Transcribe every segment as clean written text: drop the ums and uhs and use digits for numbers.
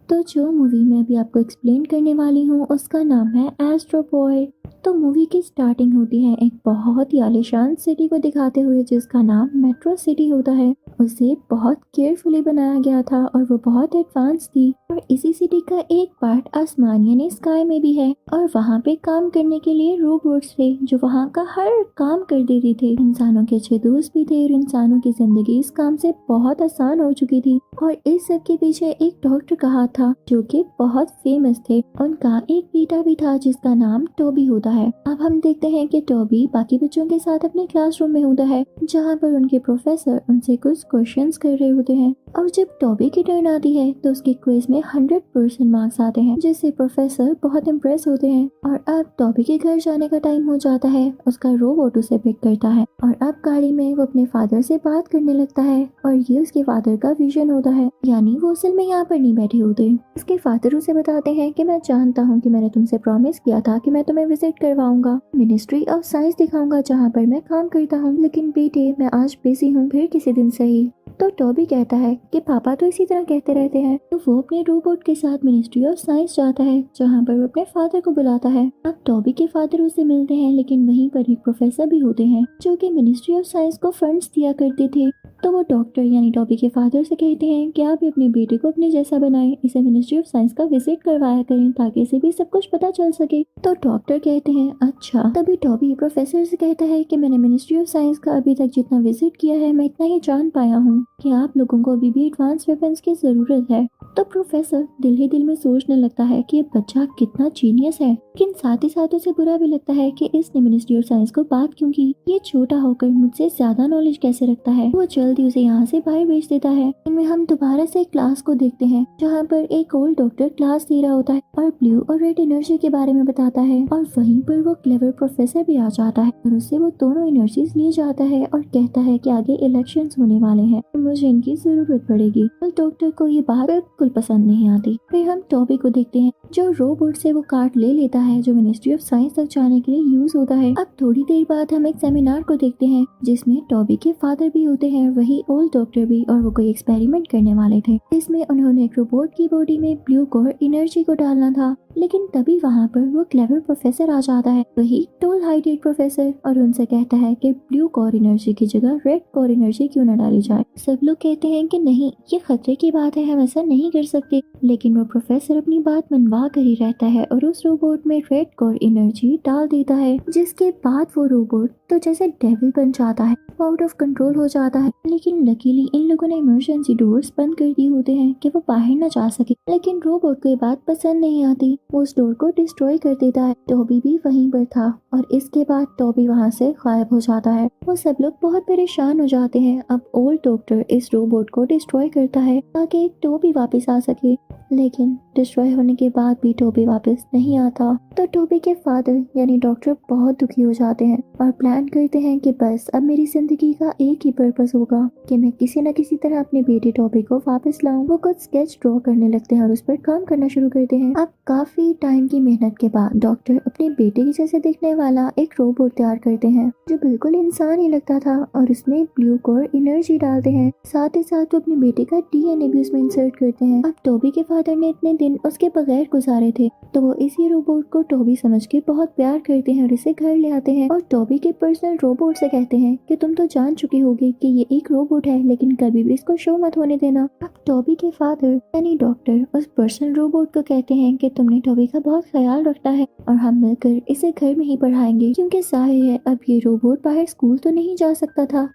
तो जो मूवी मैं अभी आपको एक्सप्लेन करने वाली हूँ उसका नाम है एस्ट्रो बॉय। तो मूवी की स्टार्टिंग होती है एक बहुत ही आलीशान सिटी को दिखाते हुए जिसका नाम मेट्रो सिटी होता है। उसे बहुत केयरफुली बनाया गया था और वो बहुत एडवांस थी। और इसी सिटी का एक पार्ट आसमान यानी स्काई में भी है और वहाँ पे काम करने के लिए रोबोट्स थे जो वहाँ का हर काम कर देते थे। इंसानों के अच्छे दोस्त भी थे और इंसानों की जिंदगी इस काम से बहुत आसान हो चुकी थी। और इस सब के पीछे एक डॉक्टर का हाथ था जो कि बहुत फेमस थे। उनका एक बेटा भी था जिसका नाम टोबी होता है। अब हम देखते हैं कि टोबी बाकी बच्चों के साथ अपने क्लासरूम में होता है जहाँ पर उनके प्रोफेसर उनसे कुछ क्वेश्चंस कर रहे होते हैं। और जब टोबी की टर्न आती है तो उसके क्विज में 100% मार्क्स आते हैं जिससे प्रोफेसर बहुत इम्प्रेस होते हैं। और अब टोबी के घर जाने का टाइम हो जाता है। उसका रोबोट उसे पिक करता है और अब गाड़ी में वो अपने फादर से बात करने लगता है और ये उसके फादर का विजन होता है, यानी वो असल में यहाँ पर नहीं बैठे होते। उसके फादर उसे बताते हैं कि मैं जानता हूँ कि मैंने तुमसे प्रॉमिस किया था कि मैं तुम्हें विजिट करवाऊंगा, मिनिस्ट्री ऑफ साइंस दिखाऊंगा जहाँ पर मैं काम करता हूँ, लेकिन बेटे मैं आज बिजी हूँ, फिर किसी दिन सही। तो टोबी कहता है कि पापा तो इसी तरह कहते रहते हैं। तो वो अपने रोबोट के साथ मिनिस्ट्री ऑफ साइंस जाता है जहाँ पर वो अपने फादर को बुलाता है। अब टोबी के फादर उसे मिलते हैं लेकिन वहीं पर एक प्रोफेसर भी होते हैं जो कि मिनिस्ट्री ऑफ साइंस को फंड्स दिया करते थे। तो वो डॉक्टर यानी टोबी के फादर से कहते हैं कि आप भी अपने बेटे को अपने जैसा बनाएं, इसे मिनिस्ट्री ऑफ साइंस का विजिट करवाया करें ताकि इसे भी सब कुछ पता चल सके। तो डॉक्टर कहते हैं अच्छा। तभी टोबी प्रोफेसर से कहता है कि मैंने मिनिस्ट्री ऑफ साइंस का अभी तक जितना विजिट किया है मैं इतना ही जान पाया हूँ कि आप लोगों को अभी भी एडवांस वेपन्स की जरूरत है। तो प्रोफेसर दिल ही दिल में सोचने लगता है कि ये बच्चा कितना जीनियस है, लेकिन साथ ही साथ उसे बुरा भी लगता है कि इसने मिनिस्ट्री ऑफ साइंस को बात क्यों की, ये छोटा होकर मुझसे ज्यादा नॉलेज कैसे रखता है। वो जल्दी उसे यहाँ से बाहर भेज देता है। इनमें हम दोबारा से क्लास को देखते हैं जहाँ पर एक ओल्ड डॉक्टर क्लास दे रहा होता है और ब्लू और रेड एनर्जी के बारे में बताता है। और वहीं पर वो क्लेवर प्रोफेसर भी आ जाता है और उससे वो दोनों एनर्जीज ले जाता है और कहता है कि आगे इलेक्शंस होने वाले हैं, मुझे इनकी जरूरत पड़ेगी। और डॉक्टर को ये बात बिल्कुल पसंद नहीं आती। फिर हम टोबी को देखते हैं जो रोबोट से वो कार्ड ले लेता है जो मिनिस्ट्री ऑफ साइंस तक जाने के लिए यूज होता है। अब थोड़ी देर बाद हम एक सेमिनार को देखते हैं जिसमें टोबी के फादर भी होते हैं, वही ओल्ड डॉक्टर भी, और वो कोई एक्सपेरिमेंट करने वाले थे जिसमें उन्होंने एक रोबोट की बॉडी में ब्लू कोर एनर्जी को डालना था। लेकिन तभी वहाँ पर वो क्लेवर प्रोफेसर आ जाता है, वही टोल हाइटेड प्रोफेसर, और उनसे कहता है कि ब्लू कोर एनर्जी की जगह रेड कोर एनर्जी क्यों न डाली जाए। सब लोग कहते हैं कि नहीं, ये खतरे की बात है, हम ऐसा नहीं कर सकते। लेकिन वो प्रोफेसर अपनी बात मनवा कर ही रहता है और उस रोबोट में रेड कोर एनर्जी डाल देता है, जिसके बाद वो रोबोट तो जैसे डेविल बन जाता है, आउट ऑफ कंट्रोल हो जाता है। लेकिन लकीली इन लोगों ने इमरजेंसी डोर्स बंद कर दिए होते हैं कि वो बाहर न जा सके। लेकिन रोबोट को ये बात पसंद नहीं आती, वो उस डोर को डिस्ट्रॉय कर देता है। टोबी भी वहीं पर था और इसके बाद टोबी वहाँ से गायब हो जाता है। वो सब लोग बहुत परेशान हो जाते हैं। अब ओल्ड डॉक्टर इस रोबोट को डिस्ट्रॉय करता है ताकि टोबी वापस आ सके, लेकिन डिस्ट्रॉय होने के बाद भी टोबी वापस नहीं आता। तो टोबी के फादर यानी डॉक्टर बहुत दुखी हो जाते हैं और प्लान करते हैं कि बस अब मेरी जिंदगी का एक ही पर्पस होगा कि मैं किसी न किसी तरह अपने बेटे टोबी को वापस लाऊं। वो कुछ स्केच ड्रॉ करने लगते हैं और उस पर काम करना शुरू करते हैं। अब काफी टाइम की मेहनत के बाद डॉक्टर अपने बेटे के जैसे दिखने वाला एक रोबोट तैयार करते हैं जो बिल्कुल इंसान ही लगता था और उसमें ब्लू कोर एनर्जी डालते हैं। साथ ही साथ वो अपने बेटे का डीएनए भी उसमें इंसर्ट करते हैं। अब टोबी के फादर ने इतने दिन उसके बगैर गुजारे थे तो वो इसी रोबोट को टोबी समझ के बहुत प्यार करते हैं और इसे घर ले आते हैं और टोबी के पर्सनल रोबोट से कहते हैं कि तुम तो जान चुकी होगी कि ये एक रोबोट है, लेकिन कभी भी इसको शो मत होने देना। अब टोबी के फादर यानी डॉक्टर उस पर्सनल रोबोट को कहते हैं कि तुमने टोबी का बहुत ख्याल रखना है और हम मिलकर इसे घर में ही पढ़ाएंगे, क्योंकि जाहिर है अब ये रोबोट बाहर स्कूल तो नहीं जा सकता था।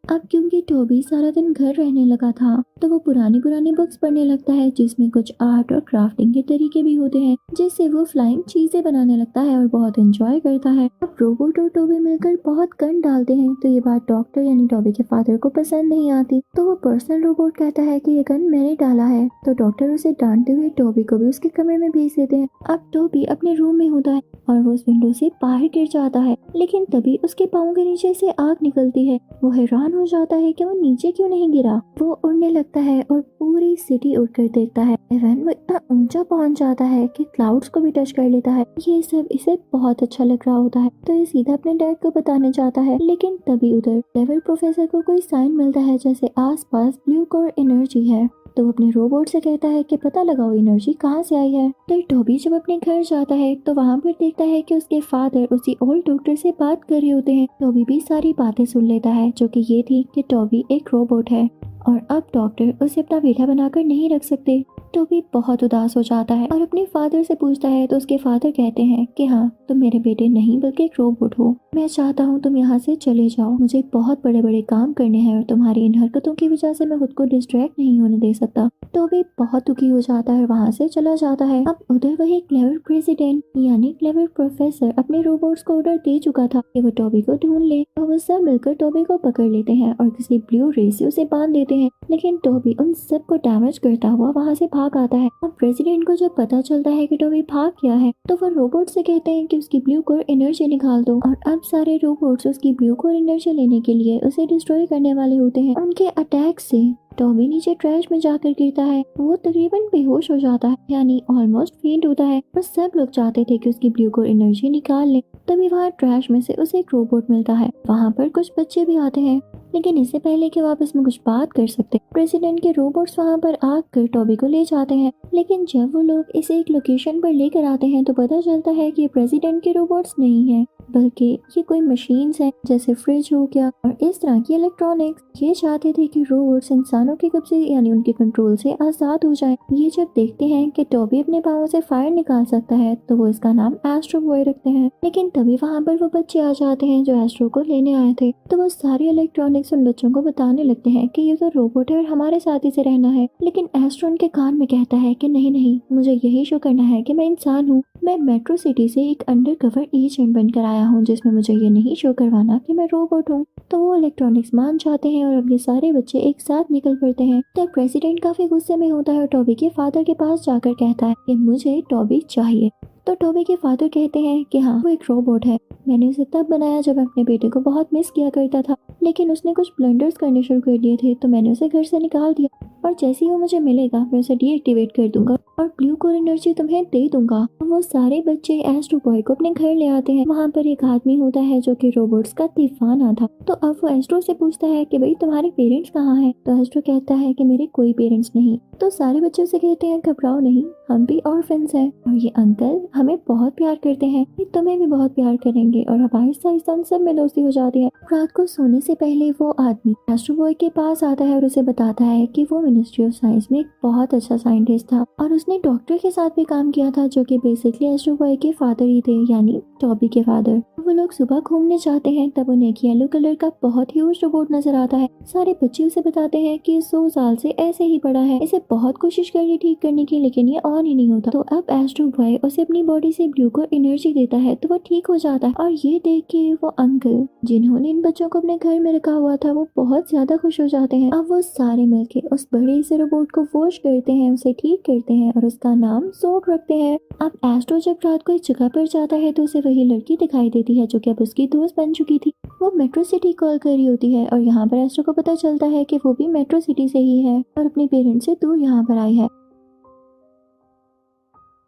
अब क्योंकि टोबी सारा दिन घर रहने लगा था तो वो पुरानी पुरानी बुक्स पढ़ने लगता है जिसमें कुछ आर्ट और क्राफ्टिंग के तरीके भी होते हैं, जिससे वो फ्लाइंग चीजें बनाने लगता है और बहुत एंजॉय करता है। अब रोबोट और टोबी मिलकर बहुत गन डालते हैं तो ये बात डॉक्टर यानी टोबी के फादर को पसंद नहीं आती। तो वो पर्सनल रोबोट कहता है कि ये गन मैंने डाला है। तो डॉक्टर उसे डांटते हुए टोबी को भी उसके कमरे में भेज देते हैं। अब टोबी अपने रूम में होता है और वो उस विंडो से बाहर गिर जाता है, लेकिन तभी उसके पाँव के नीचे से आग निकलती है। वो हैरान हो जाता है कि वो नीचे क्यों नहीं गिरा। वो उड़ने लगता है और पूरी सिटी उड़कर देखता है। इवन वो इतना ऊंचा पहुंच जाता है कि क्लाउड्स को भी टच कर लेता है। ये सब इसे बहुत अच्छा लग रहा होता है तो ये सीधा अपने डैड को बताने जाता है। लेकिन तभी उधर क्लेवर प्रोफेसर को कोई साइन मिलता है जैसे आसपास ब्लू कोर एनर्जी है। तो वो अपने रोबोट से कहता है कि पता लगाओ एनर्जी कहाँ से आई है। तो टॉबी जब अपने घर जाता है तो वहाँ पर देखता है कि उसके फादर उसी ओल्ड डॉक्टर से बात कर रहे होते हैं। टॉबी भी सारी बातें सुन लेता है, जो कि ये थी कि टॉबी एक रोबोट है और अब डॉक्टर उसे अपना बेटा बनाकर नहीं रख सकते। टॉबी बहुत उदास हो जाता है और अपने फादर से पूछता है तो उसके फादर कहते हैं कि हाँ, तुम मेरे बेटे नहीं बल्कि एक रोबोट हो। मैं चाहता हूँ तुम यहाँ से चले जाओ, मुझे बहुत बड़े बड़े काम करने हैं और तुम्हारी इन हरकतों की वजह से मैं खुद को डिस्ट्रैक्ट नहीं होने दे सकता। टॉबी बहुत दुखी हो जाता है और वहाँ से चला जाता है। अब उधर वही क्लेवर प्रेसिडेंट यानी क्लेवर प्रोफेसर अपने रोबोट्स को ऑर्डर दे चुका था कि वो टॉबी को ढूंढ ले। तो वो सब मिलकर टॉबी को पकड़ लेते हैं और किसी ब्लू रे से उसे बांध देते हैं, लेकिन टॉबी उन सबको डैमेज करता हुआ वहाँ से भाग आता है। अब प्रेसिडेंट को जब पता चलता है कि टॉबी भाग गया है तो वो रोबोट से कहते हैं कि उसकी ब्लू कोर एनर्जी निकाल दो और अब सारे रोबोट्स उसकी ब्लू कोर एनर्जी लेने के लिए उसे डिस्ट्रॉय करने वाले होते हैं। उनके अटैक से टॉबी नीचे ट्रैश में जाकर गिरता है। वो तकरीबन बेहोश हो जाता है, यानी ऑलमोस्ट फेंट होता है। और सब लोग चाहते थे कि उसकी ब्लू कोर एनर्जी निकाल ले। तभी वहाँ ट्रैश में से उसे एक रोबोट मिलता है। वहाँ पर कुछ बच्चे भी आते हैं, लेकिन इससे पहले कि वो आपस में कुछ बात कर सकते, प्रेसिडेंट के रोबोट्स वहाँ पर आकर टॉबी को ले जाते हैं। लेकिन जब वो लोग इसे एक लोकेशन पर लेकर आते हैं तो पता चलता है कि ये प्रेसिडेंट के रोबोट्स नहीं है, बल्कि ये कोई मशीन्स हैं, जैसे फ्रिज हो गया और इस तरह की इलेक्ट्रॉनिक्स। ये चाहते थे कि रोबोट्स इंसानों के कब्जे यानी उनके कंट्रोल से आजाद हो जाए। ये जब देखते हैं कि टॉबी अपने पाँव से फायर निकाल सकता है तो वो इसका नाम एस्ट्रो बॉय रखते हैं। लेकिन तभी वहाँ पर वो बच्चे आ जाते हैं जो एस्ट्रो को लेने आए थे। तो वो सारे इलेक्ट्रॉनिक्स उन बच्चों को बताने लगते हैं कि ये तो रोबोट है और हमारे साथ ही से रहना है। लेकिन एस्ट्रो उनके कान में कहता है कि नहीं नहीं, मुझे यही शो करना है कि मैं इंसान हूँ। मैं मेट्रो सिटी से एक अंडरकवर एजेंट बनकर आया हूँ, जिसमें मुझे ये नहीं शो करवाना कि मैं रोबोट हूँ। तो वो इलेक्ट्रॉनिक्स मान जाते हैं और अपने सारे बच्चे एक साथ निकल पड़ते हैं। तब प्रेसिडेंट काफी गुस्से में होता है और टॉबी के फादर के पास जाकर कहता है कि मुझे टॉबी चाहिए। तो टॉबी के फादर कहते हैं कि हाँ, वो एक रोबोट है। मैंने उसे तब बनाया जब अपने बेटे को बहुत मिस किया करता था, लेकिन उसने कुछ ब्लंडर्स करने शुरू कर दिए थे, तो मैंने उसे घर से निकाल दिया और जैसे ही वो मुझे मिलेगा मैं उसे डीएक्टिवेट कर दूंगा और ब्लू कोर एनर्जी तुम्हें दे दूंगा। वो सारे बच्चे एस्ट्रो बॉय को अपने घर ले आते हैं। वहाँ पर एक आदमी होता है जो कि रोबोट्स का दीवाना था। तो अब वो एस्ट्रो से पूछता है कि भाई तुम्हारे पेरेंट्स कहाँ हैं? तो एस्ट्रो कहता है कि मेरे कोई पेरेंट्स नहीं। तो सारे बच्चों से कहते हैं घबराओ नहीं, हम भी ऑर्फन्स हैं और ये अंकल हमें बहुत प्यार करते हैं, ये तुम्हें भी बहुत प्यार करेंगे। और अब आहिस्ता आहिस्ता उन सब में दोस्ती हो जाती है। रात को सोने से पहले वो आदमी एस्ट्रो बॉय के पास आता है और उसे बताता है कि वो मिनिस्ट्री ऑफ साइंस में एक बहुत अच्छा साइंटिस्ट था और उसने डॉक्टर के साथ भी काम किया था, जो कि बेसिकली एस्ट्रो बॉय के फादर ही थे, यानी टॉबी के फादर। वो लोग सुबह घूमने जाते हैं, तब उन्हें एक येलो कलर का बहुत ह्यूज रोबोट नजर आता है। सारे बच्चे उसे बताते हैं कि 100 साल से ऐसे ही पड़ा है, इसे बहुत कोशिश करी ठीक करने की, लेकिन ये ऑन ही नहीं होता। तो अब एस्ट्रो बॉय उसे अपनी बॉडी से ब्लू को एनर्जी देता है तो वो ठीक हो जाता है। और ये देख के वो अंकल जिन्होंने इन बच्चों को अपने घर में रखा हुआ था वो बहुत ज्यादा खुश हो जाते हैं। अब वो सारे मिलके उस बड़े से रोबोट को वॉश करते हैं, उसे ठीक करते हैं और उसका नाम सोक रखते हैं। अब एस्ट्रो जब रात को एक जगह पर जाता है तो उसे वही लड़की दिखाई देती है जो कि अब उसकी दोस्त बन चुकी थी। वो मेट्रो सिटी कॉल कर रही होती है और यहाँ पर एस्ट्रो को पता चलता है कि वो भी मेट्रो सिटी से ही है और अपने पेरेंट्स से दूर यहाँ पर आई है।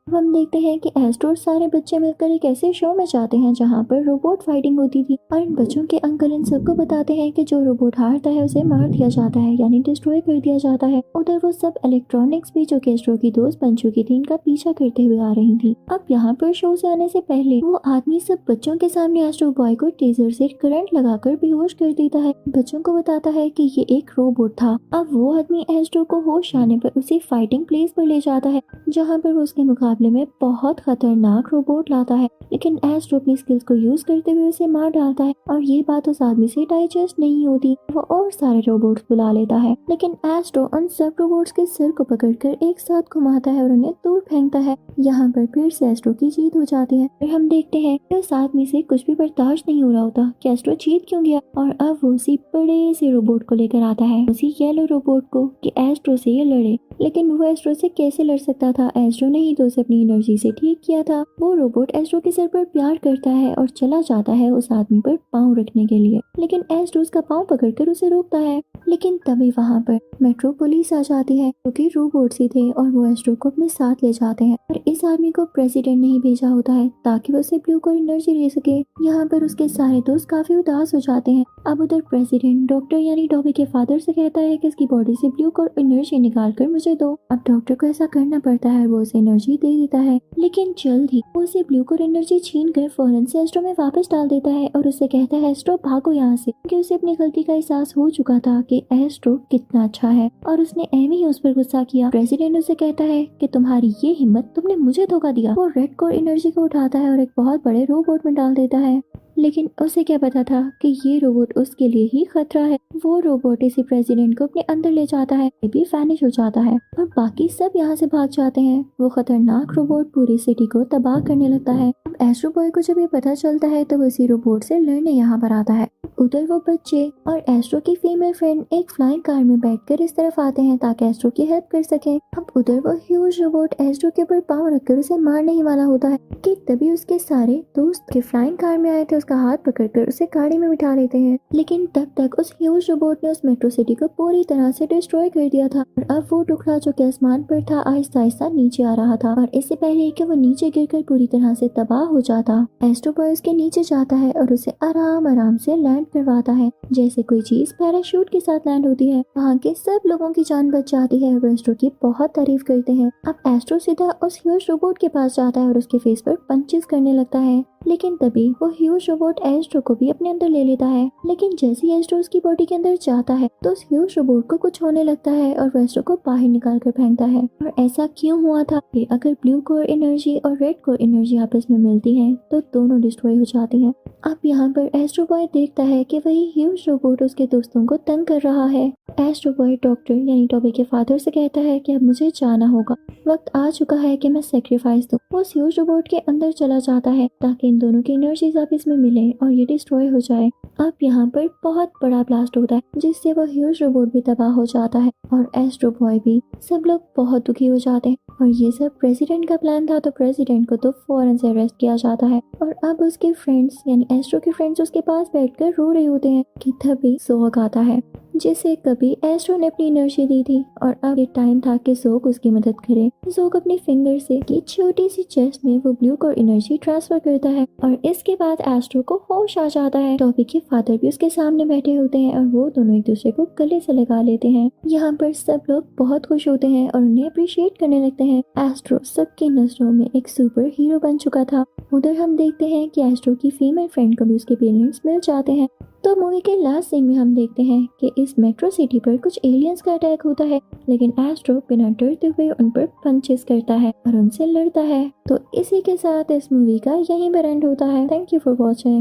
अब हम देखते हैं कि एस्ट्रो और सारे बच्चे मिलकर एक ऐसे शो में जाते हैं जहाँ पर रोबोट फाइटिंग होती थी और इन बच्चों के अंकल इन सबको बताते हैं कि जो रोबोट हारता है उसे मार दिया जाता है, यानी डिस्ट्रॉय कर दिया जाता है। उधर वो सब इलेक्ट्रॉनिक्स भी जो कि एस्ट्रो की दोस्त बन चुकी थी, इनका पीछा करते हुए आ रही थी। अब यहाँ पर शो से आने से पहले वो आदमी सब बच्चों के सामने एस्ट्रो बॉय को टेजर से करंट लगाकर बेहोश कर देता है। बच्चों को बताता है कि ये एक रोबोट था। अब वो आदमी एस्ट्रो को होश आने पर उसे फाइटिंग प्लेस पर ले जाता है, जहाँ पर वो उसके मुकाबले में बहुत खतरनाक रोबोट लाता है, लेकिन एस्ट्रो अपनी स्किल्स को यूज करते हुए उसे मार डालता है। और ये बात उस आदमी से डाइजेस्ट नहीं होती, वो और सारे रोबोट्स बुला लेता है, लेकिन एस्ट्रो उन सब रोबोट्स के सिर को पकड़कर एक साथ घुमाता है और उन्हें दूर फेंकता है। यहाँ पर फिर से एस्ट्रो की जीत हो जाती है। फिर हम देखते हैं कि उस आदमी से कुछ भी बर्दाश्त नहीं हो रहा होता कि एस्ट्रो जीत क्यों गया, और अब वो उसी बड़े से रोबोट को लेकर आता है, उसी येलो रोबोट को, कि एस्ट्रो से ये लड़े। लेकिन वो एस्ट्रो से कैसे लड़ सकता था? एस्ट्रो ने ही तो उसे उसे अपनी एनर्जी से ठीक किया था। वो रोबोट एस्ट्रो के सर पर प्यार करता है और चला जाता है उस आदमी पर पाँव रखने के लिए, लेकिन एस्ट्रो उसका पाँव पकड़कर उसे रोकता है। लेकिन तभी वहाँ पर मेट्रो पुलिस आ जाती है, क्योंकि रोबोट्स ही थे और वो एस्ट्रो को अपने साथ ले जाते हैं। और इस आदमी को प्रेसिडेंट ने ही भेजा होता है ताकि वो उसे ब्लू कोर एनर्जी दे सके। यहाँ पर उसके सारे दोस्त काफी उदास हो जाते हैं। अब उधर प्रेसिडेंट डॉक्टर यानी टॉबी के फादर से कहता है कि इसकी बॉडी से ब्लू कोर एनर्जी निकाल कर मुझे दो। अब डॉक्टर को ऐसा करना पड़ता है, वो उसे एनर्जी दे देता है, लेकिन जल्द ही वो उसे ब्लू कोर एनर्जी छीन कर फौरन से एस्ट्रो में वापस डाल देता है और उससे कहता है एस्ट्रो भागो यहाँ से, क्योंकि उसे अपनी गलती का एहसास हो चुका था कि एस्ट्रो कितना अच्छा है और उसने एमी ही उस पर गुस्सा किया। प्रेसिडेंट उसे कहता है कि तुम्हारी ये हिम्मत, तुमने मुझे धोखा दिया। वो रेड कोर एनर्जी को उठाता है और एक बहुत बड़े रोबोट में डाल देता है, लेकिन उसे क्या पता था कि ये रोबोट उसके लिए ही खतरा है। वो रोबोट इसी प्रेसिडेंट को अपने अंदर ले जाता है, ये भी वैनिश हो जाता है और बाकी सब यहाँ से भाग जाते हैं। वो खतरनाक रोबोट पूरी सिटी को तबाह करने लगता है। अब एस्ट्रो बॉय को जब ये पता चलता है तो वो इसी रोबोट से लड़ने यहाँ पर आता है। उधर वो बच्चे और एस्ट्रो की फीमेल फ्रेंड एक फ्लाइंग कार में बैठकर इस तरफ आते हैं ताकि एस्ट्रो की हेल्प कर सके। अब उधर वो ह्यूज रोबोट एस्ट्रो के ऊपर पाँव रखकर उसे मारने ही वाला होता है कि तभी उसके सारे दोस्त के फ्लाइंग कार में आए थे उसका हाथ पकड़कर उसे गाड़ी में बिठा लेते हैं। लेकिन तब तक उस ह्यूज रोबोट ने उस मेट्रो सिटी को पूरी तरह से डिस्ट्रॉय कर दिया था और अब वो टुकड़ा जो कि आसमान पर था आहिस्ता आहिस्ता नीचे आ रहा था और इससे पहले कि वो नीचे गिरकर पूरी तरह से तबाह हो जाता, एस्ट्रो बॉय उसके नीचे जाता है और उसे आराम आराम से लैंड करवाता है जैसे कोई चीज पैराशूट के साथ लैंड होती है। वहाँ के सब लोगों की जान बच जाती है और एस्ट्रो की बहुत तारीफ करते हैं। अब एस्ट्रो सीधा उस ह्यूज रोबोट के पास जाता है और उसके फेस पर पंचेस करने लगता है, लेकिन तभी वो ह्यूज रोबोट एस्ट्रो को भी अपने अंदर ले लेता है। लेकिन जैसे ही एस्ट्रो उसकी बॉडी के अंदर जाता है तो उस ह्यूज रोबोट को कुछ होने लगता है और वो एस्ट्रो को बाहर निकाल कर फेंकता है। और ऐसा क्यों हुआ था कि अगर ब्लू कोर एनर्जी और रेड कोर एनर्जी आपस में मिलती है तो दोनों डिस्ट्रॉय हो जाती हैं। अब यहाँ पर एस्ट्रो बॉय देखता है कि वही ह्यूज रोबोट उसके दोस्तों को तंग कर रहा है। एस्ट्रो बॉय डॉक्टर यानी टॉबी के फादर से कहता है कि अब मुझे जाना होगा, वक्त आ चुका है कि मैं सेक्रीफाइस दूं। वो उस ह्यूज रोबोट के अंदर चला जाता है ताकि इन दोनों की एनर्जीज आपस में मिले और ये डिस्ट्रॉय हो जाए। अब यहाँ पर बहुत बड़ा ब्लास्ट होता है जिससे वो ह्यूज रोबोट भी तबाह हो जाता है और एस्ट्रो बॉय भी। सब लोग बहुत दुखी हो जाते हैं और ये सब प्रेसिडेंट का प्लान था, तो प्रेसिडेंट को तो फौरन से अरेस्ट किया जाता है। और अब उसके फ्रेंड्स यानी एस्ट्रो के फ्रेंड्स उसके पास बैठकर रो रहे होते हैं कि तभी ज़ोग आता है जिसे कभी एस्ट्रो ने अपनी एनर्जी दी थी और अब ये टाइम था कि ज़ोग उसकी मदद करे। ज़ोग अपनी फिंगर से की छोटी सी चेस्ट में वो ब्लू कोर एनर्जी ट्रांसफर करता है और इसके बाद एस्ट्रो को होश आ जाता है। टॉबी के फादर भी उसके सामने बैठे होते हैं और वो दोनों एक दूसरे को गले से लगा लेते हैं। यहाँ पर सब लोग बहुत खुश होते हैं और उन्हें अप्रिशिएट करने लगते हैं। एस्ट्रो सबकी नजरों में एक सुपर हीरो बन चुका था। उधर हम देखते हैं कि एस्ट्रो की फीमेल फ्रेंड को भी उसके पेरेंट्स मिल जाते हैं। तो मूवी के लास्ट सीन में हम देखते हैं कि इस मेट्रो सिटी पर कुछ एलियंस का अटैक होता है, लेकिन एस्ट्रो बिना डरते हुए उन पर पंचेस करता है और उनसे लड़ता है। तो इसी के साथ इस मूवी का यहीं पर एंड होता है। Thank you for watching.